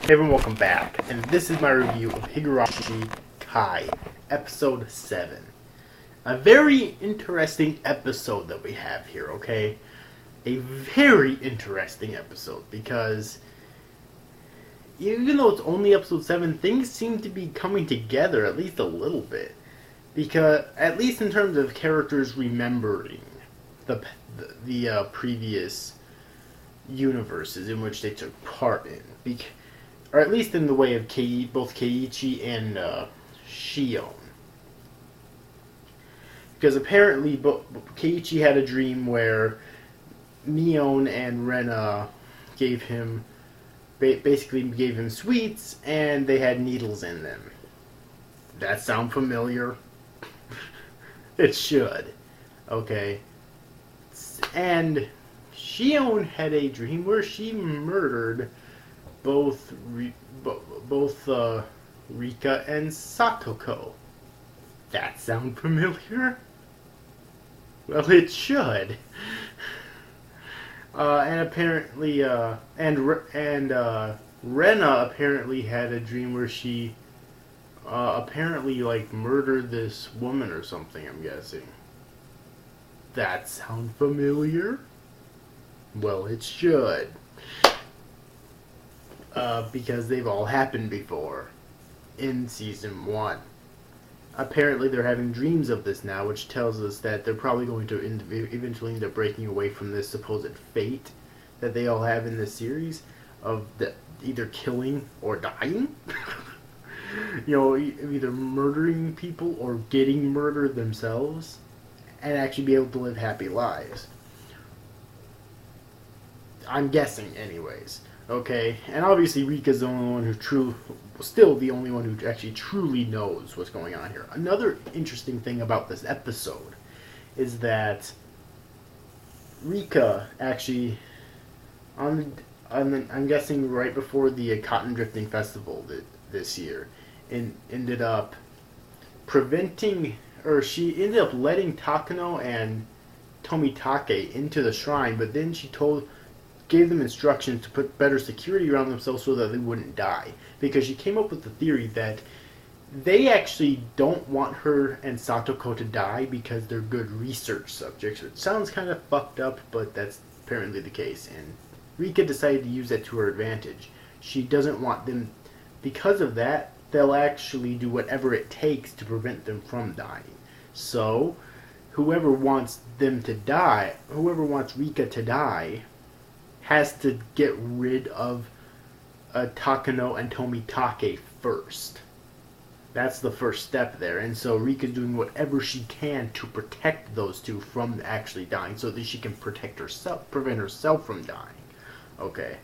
Hey everyone, welcome back, and this is my review of Higurashi Kai, Episode 7. A very interesting episode that we have here, okay? A very interesting episode, because even though it's only Episode 7, things seem to be coming together at least a little bit. Because, at least in terms of characters remembering the previous universes in which they took part in. Or at least in the way of both Keiichi and Shion. Because apparently Keiichi had a dream where Mion and Rena basically gave him sweets, and they had needles in them. That sound familiar? It should. Okay. And Shion had a dream where she murdered both Rika and Satoko. That sound familiar? Well, it should. And apparently, Rena apparently had a dream where she apparently murdered this woman or something. I'm guessing. That sound familiar? Well, it should. Because they've all happened before in Season 1. Apparently they're having dreams of this now, which tells us that they're probably going to eventually end up breaking away from this supposed fate that they all have in this series of either killing or dying. Either murdering people or getting murdered themselves and actually be able to live happy lives. I'm guessing anyways. Okay, and obviously Rika's the only one still the only one who actually truly knows what's going on here. Another interesting thing about this episode is that Rika actually, I'm guessing right before the Cotton Drifting Festival this year, ended up she ended up letting Takano and Tomitake into the shrine, but then she gave them instructions to put better security around themselves so that they wouldn't die. Because she came up with the theory that they actually don't want her and Satoko to die because they're good research subjects. It sounds kind of fucked up, but that's apparently the case. And Rika decided to use that to her advantage. She doesn't want them. Because of that, they'll actually do whatever it takes to prevent them from dying. So, whoever wants Rika to die, has to get rid of Takano and Tomitake first. That's the first step there. And so Rika's doing whatever she can to protect those two from actually dying so that she can prevent herself from dying. Okay.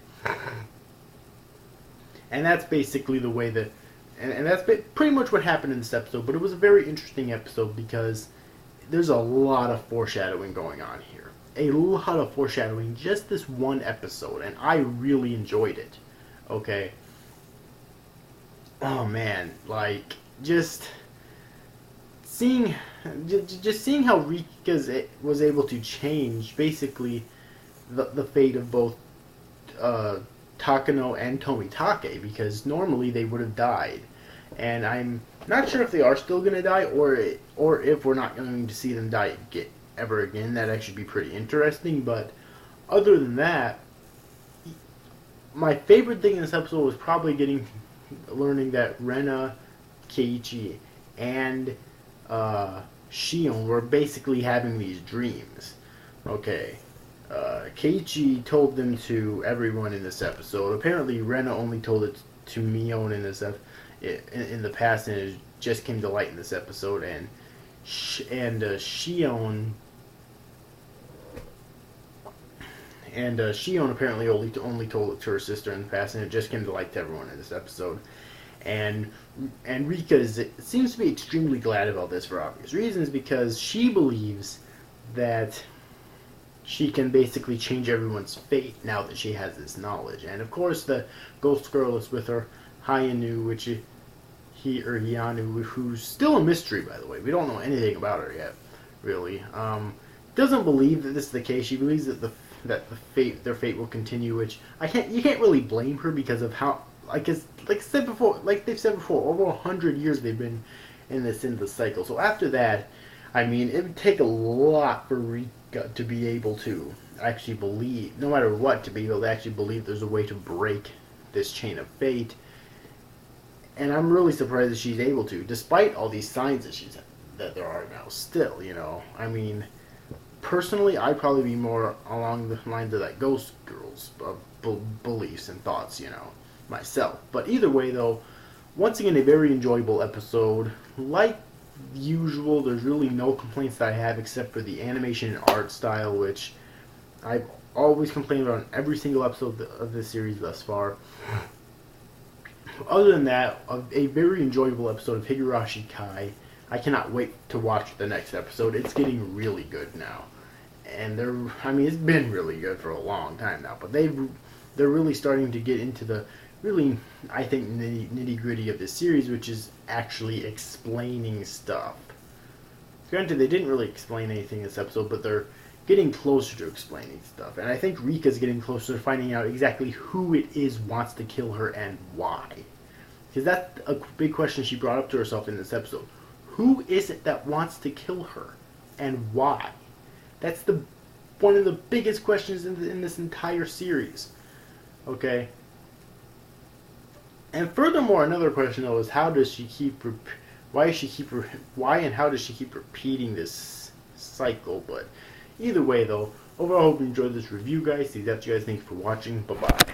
And that's basically the way that... And that's pretty much what happened in this episode. But it was a very interesting episode because there's a lot of foreshadowing going on here. A lot of foreshadowing, just this one episode, and I really enjoyed it. Okay. Oh man, just seeing how Rika was able to change basically the fate of both Takano and Tomitake, because normally they would have died, and I'm not sure if they are still going to die or if we're not going to see them die ever again. That'd actually be pretty interesting. But other than that, my favorite thing in this episode was probably learning that Rena, Keiichi, and Shion were basically having these dreams. Okay. Keiichi told them to everyone in this episode. Apparently Rena only told it to Mion in the past, and it just came to light in this episode. And Shion apparently only told it to her sister in the past, and it just came to light to everyone in this episode. And Rika seems to be extremely glad about this for obvious reasons, because she believes that she can basically change everyone's fate now that she has this knowledge. And of course the Ghost Girl is with her, Hyanu, Hyanu, who's still a mystery, by the way. We don't know anything about her yet, really. Doesn't believe that this is the case. She believes that their fate will continue, which you can't really blame her because of like they've said before, over 100 years they've been in the cycle. So after that, I mean, it would take a lot for Rika to be able to actually believe, no matter what, to be able to actually believe there's a way to break this chain of fate. And I'm really surprised that she's able to, despite all these signs that there are now. Still, I mean, personally, I'd probably be more along the lines of that Ghost Girl's beliefs and thoughts, myself. But either way, though, once again, a very enjoyable episode. Like usual, there's really no complaints that I have except for the animation and art style, which I've always complained about in every single episode of this series thus far. Other than that, a very enjoyable episode of Higurashi Kai. I cannot wait to watch the next episode. It's getting really good now. And it's been really good for a long time now, but they're really starting to get into the really, I think, nitty-gritty of this series, which is actually explaining stuff. Granted, they didn't really explain anything in this episode, but they're getting closer to explaining stuff. And I think Rika's getting closer to finding out exactly who it is wants to kill her and why. Because that's a big question she brought up to herself in this episode. Who is it that wants to kill her and why? That's one of the biggest questions in this entire series. Okay? And furthermore, another question though is why and how does she keep repeating this cycle? But either way though, overall I hope you enjoyed this review, guys. That's you guys. Thanks for watching. Bye bye.